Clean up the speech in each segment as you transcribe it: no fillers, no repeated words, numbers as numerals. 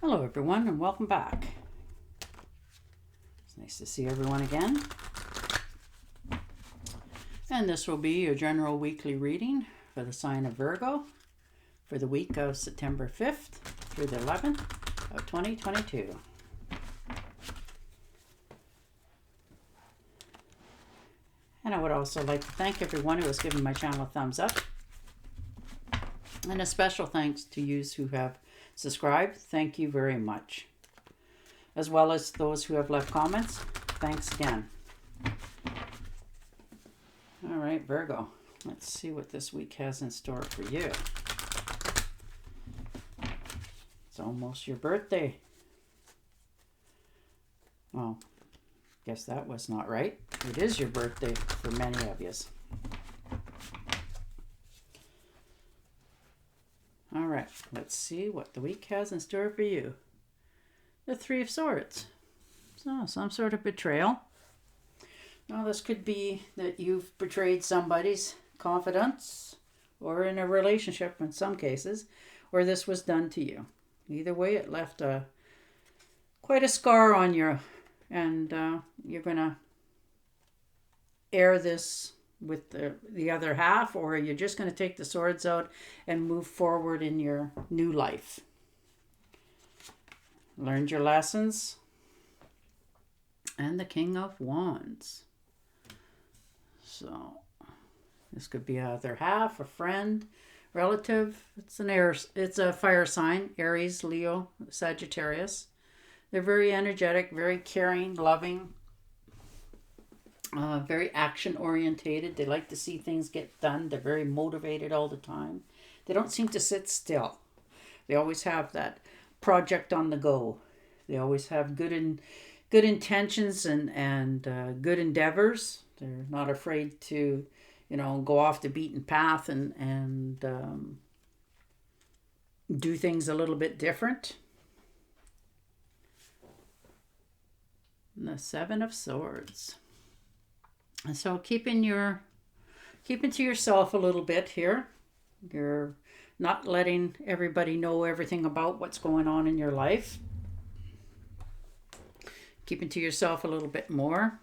Hello everyone and welcome back. It's nice to see everyone again. And this will be your general weekly reading for the sign of Virgo for the week of September 5th through the 11th of 2022. And I would also like to thank everyone who has given my channel a thumbs up. And a special thanks to you who have subscribed. Thank you very much. As well as those who have left comments. Thanks again. All right, Virgo. Let's see what this week has in store for you. It's almost your birthday. Well, guess that was not right. It is your birthday for many of you. All right, let's see what the week has in store for you. The Three of Swords. So, some sort of betrayal. Now, this could be that you've betrayed somebody's confidence or in a relationship in some cases, or this was done to you. Either way, it left quite a scar on you, and you're going to air this with the other half, or you're just going to take the swords out and move forward in your new life. Learned your lessons. And the King of Wands. So this could be other half, a friend, relative. It's a fire sign, Aries, Leo, Sagittarius. They're very energetic, very caring, loving. Very action orientated. They like to see things get done. They're very motivated all the time. They don't seem to sit still. They always have that project on the go. They always have good intentions and good endeavors. They're not afraid to, go off the beaten path and do things a little bit different. And the Seven of Swords. And so keeping to yourself a little bit here. You're not letting everybody know everything about what's going on in your life. Keeping to yourself a little bit more.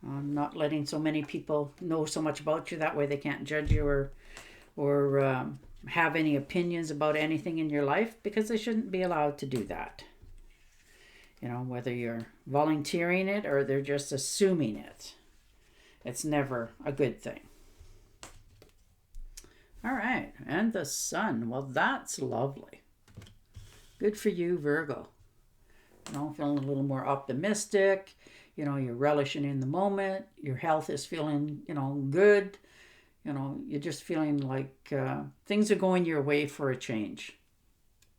Not letting so many people know so much about you. That way they can't judge you or have any opinions about anything in your life, because they shouldn't be allowed to do that. Whether you're volunteering it or they're just assuming it. It's never a good thing. All right, and the Sun. Well, that's lovely. Good for you, Virgo. Feeling a little more optimistic. You're relishing in the moment. Your health is feeling, good. You're just feeling like things are going your way for a change.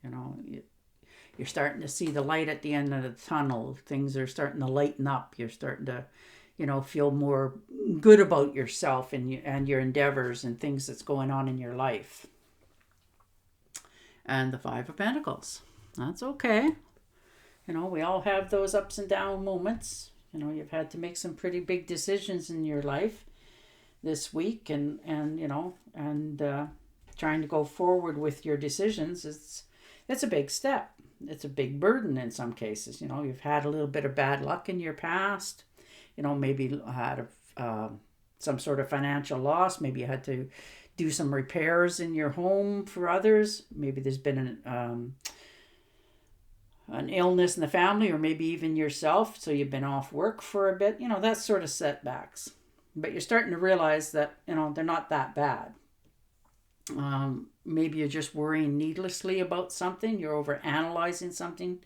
You're starting to see the light at the end of the tunnel. Things are starting to lighten up. You're starting to feel more good about yourself and your endeavors and things that's going on in your life. And the Five of Pentacles. That's okay. We all have those ups and down moments. You've had to make some pretty big decisions in your life this week, and trying to go forward with your decisions. It's a big step. It's a big burden in some cases. You've had a little bit of bad luck in your past. Maybe had some sort of financial loss. Maybe you had to do some repairs in your home for others. Maybe there's been an illness in the family, or maybe even yourself. So you've been off work for a bit. That sort of setbacks. But you're starting to realize that, they're not that bad. Maybe you're just worrying needlessly about something. You're over analyzing something.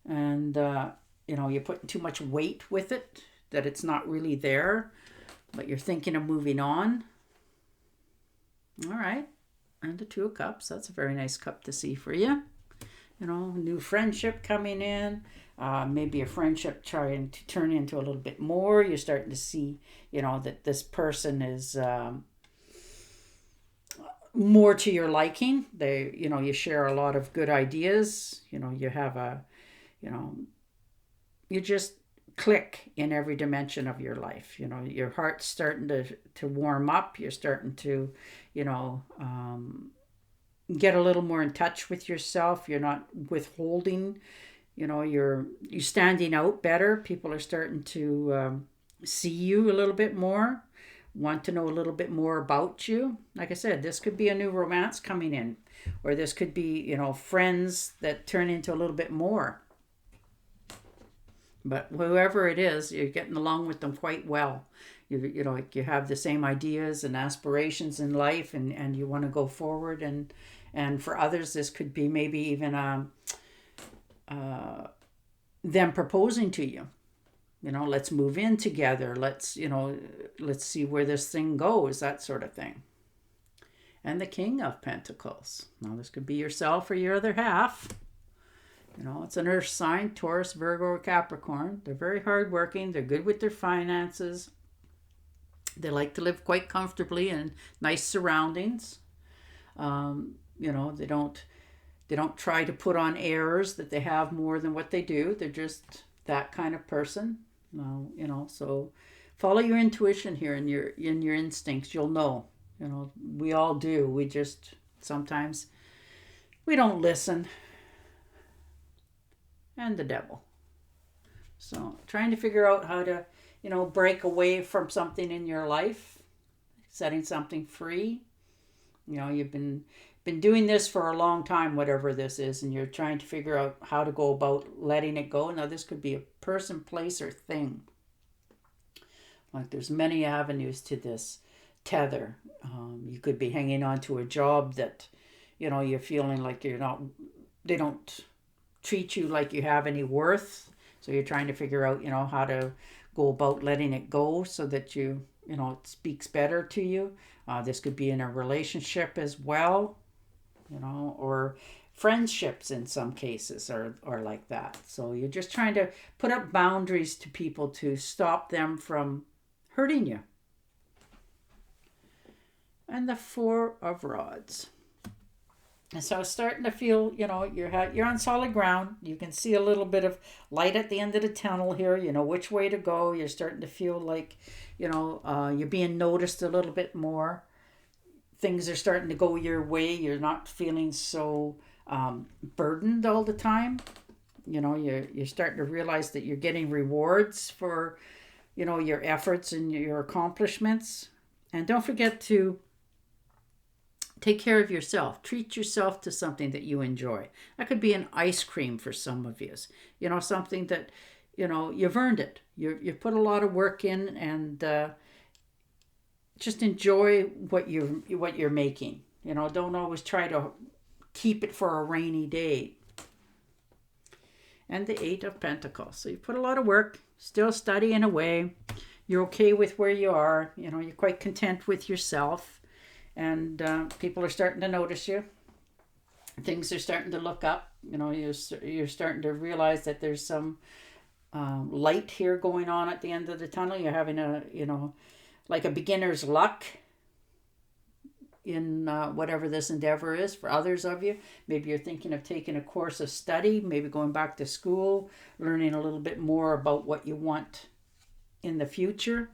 And, you're putting too much weight with it, that it's not really there, but you're thinking of moving on. All right. And the Two of Cups. That's a very nice cup to see for you. New friendship coming in. Maybe a friendship trying to turn into a little bit more. You're starting to see, that this person is more to your liking. They, you share a lot of good ideas. You have you just click in every dimension of your life. Your heart's starting to warm up. You're starting to, get a little more in touch with yourself. You're not withholding. You're standing out better. People are starting to see you a little bit more, want to know a little bit more about you. Like I said, this could be a new romance coming in, or this could be, friends that turn into a little bit more. But whoever it is, you're getting along with them quite well. Like you have the same ideas and aspirations in life, and you want to go forward. And for others, this could be maybe even them proposing to you. Let's move in together. Let's see where this thing goes, that sort of thing. And the King of Pentacles. Now, this could be yourself or your other half. It's an earth sign, Taurus, Virgo, or Capricorn. They're very hardworking. They're good with their finances. They like to live quite comfortably in nice surroundings. They don't try to put on airs that they have more than what they do. They're just that kind of person. So follow your intuition here and your instincts. You'll know. We all do. We just sometimes we don't listen. And the Devil. So trying to figure out how to, break away from something in your life, setting something free. You've been doing this for a long time, whatever this is, and you're trying to figure out how to go about letting it go. Now, this could be a person, place, or thing. Like there's many avenues to this tether. You could be hanging on to a job that, you're feeling like they don't treat you like you have any worth. So you're trying to figure out, how to go about letting it go so that it speaks better to you. This could be in a relationship as well, or friendships in some cases are like that. So you're just trying to put up boundaries to people to stop them from hurting you. And the Four of Rods. And so starting to feel, you're on solid ground. You can see a little bit of light at the end of the tunnel here, which way to go. You're starting to feel like, you're being noticed a little bit more. Things are starting to go your way. You're not feeling so burdened all the time. You're starting to realize that you're getting rewards for, your efforts and your accomplishments. And don't forget to take care of yourself. Treat yourself to something that you enjoy. That could be an ice cream for some of you. Something that, you've earned it. You've put a lot of work in, and just enjoy what you're making. Don't always try to keep it for a rainy day. And the Eight of Pentacles. So you put a lot of work, still studying away. You're okay with where you are. You're quite content with yourself. And people are starting to notice you. Things are starting to look up. You're starting to realize that there's some light here going on at the end of the tunnel. You're having like a beginner's luck in whatever this endeavor is for others of you. Maybe you're thinking of taking a course of study, maybe going back to school, learning a little bit more about what you want in the future.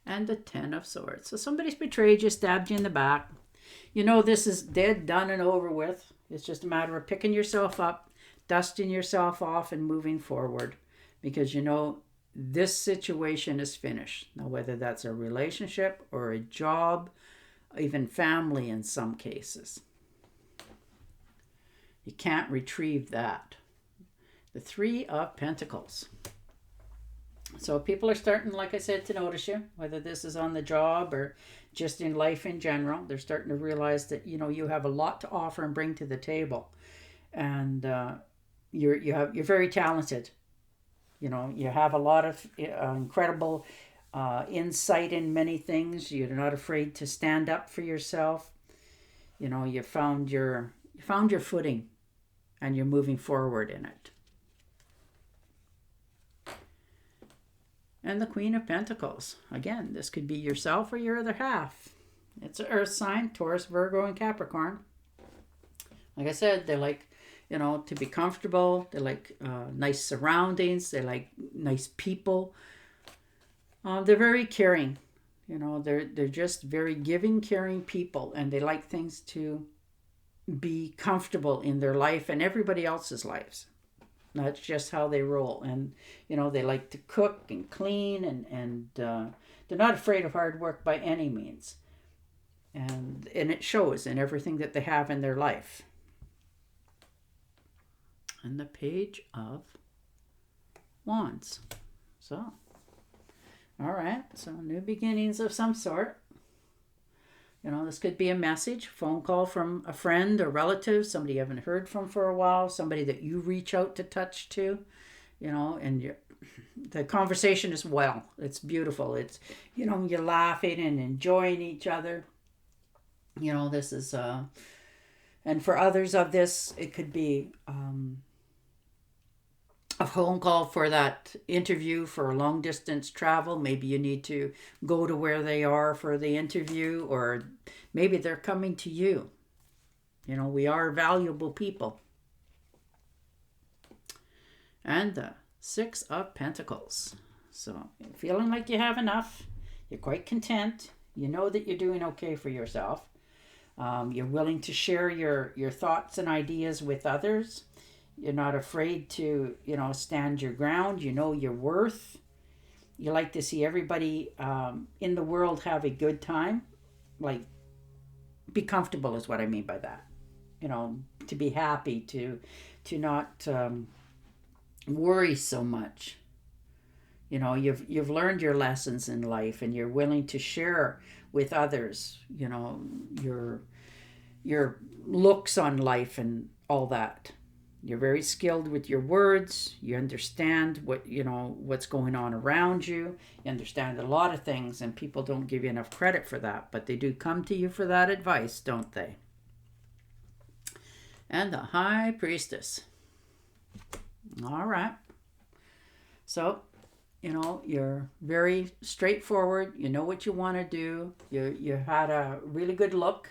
And the Ten of Swords. So somebody's betrayed you, stabbed you in the back. This is dead, done, and over with. It's just a matter of picking yourself up, dusting yourself off, and moving forward. Because this situation is finished. Now, whether that's a relationship or a job, even family in some cases. You can't retrieve that. The Three of Pentacles. So people are starting, like I said, to notice you, whether this is on the job or just in life in general. They're starting to realize that, you have a lot to offer and bring to the table. And you're very talented. You have a lot of incredible insight in many things. You're not afraid to stand up for yourself. You found your footing, and you're moving forward in it. And the Queen of Pentacles. Again, this could be yourself or your other half. It's an earth sign, Taurus, Virgo, and Capricorn. Like I said, they like, to be comfortable. They like nice surroundings. They like nice people. They're very caring. They're just very giving, caring people, and they like things to be comfortable in their life and everybody else's lives. That's just how they roll. And they like to cook and clean, and they're not afraid of hard work by any means. And it shows in everything that they have in their life. And the Page of Wands. So, all right. So new beginnings of some sort. This could be a message, phone call from a friend or relative, somebody you haven't heard from for a while, somebody that you reach out to touch to, and the conversation is well. It's beautiful. It's, you're laughing and enjoying each other. This is, and for others of this, it could be a phone call for that interview for long distance travel. Maybe you need to go to where they are for the interview, or maybe they're coming to you. We are valuable people. And the Six of Pentacles. So feeling like you have enough, you're quite content, you know that you're doing okay for yourself. You're willing to share your thoughts and ideas with others. You're not afraid to, stand your ground. You know your worth. You like to see everybody in the world have a good time. Like, be comfortable is what I mean by that. To be happy, to not worry so much. You've learned your lessons in life, and you're willing to share with others, your looks on life and all that. You're very skilled with your words. You understand what's going on around you. You understand a lot of things, and people don't give you enough credit for that, but they do come to you for that advice, don't they? And the High Priestess. All right. So, you're very straightforward. You know what you want to do. You had a really good look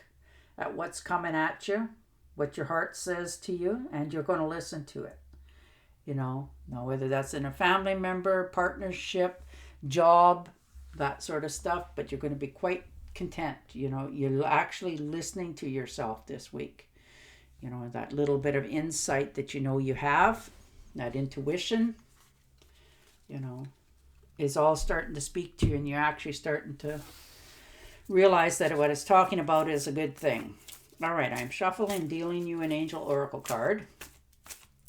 at what's coming at you, what your heart says to you, and you're going to listen to it. Now whether that's in a family member, partnership, job, that sort of stuff, but you're going to be quite content. You're actually listening to yourself this week. That little bit of insight that you have, that intuition, is all starting to speak to you, and you're actually starting to realize that what it's talking about is a good thing. All right, I'm shuffling, dealing you an angel oracle card,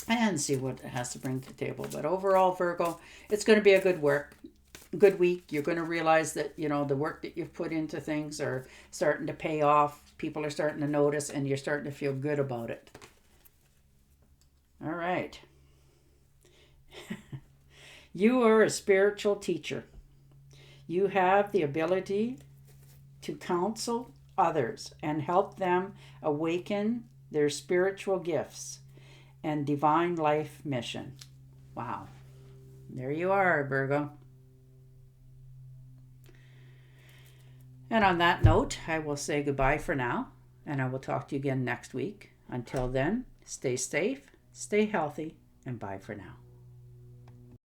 and see what it has to bring to the table. But overall, Virgo, it's going to be a good week. You're going to realize that, the work that you've put into things are starting to pay off. People are starting to notice, and you're starting to feel good about it. All right. You are a spiritual teacher. You have the ability to counsel others and help them awaken their spiritual gifts and divine life mission. Wow. There you are, Virgo. And on that note, I will say goodbye for now, and I will talk to you again next week. Until then, stay safe, stay healthy, and bye for now.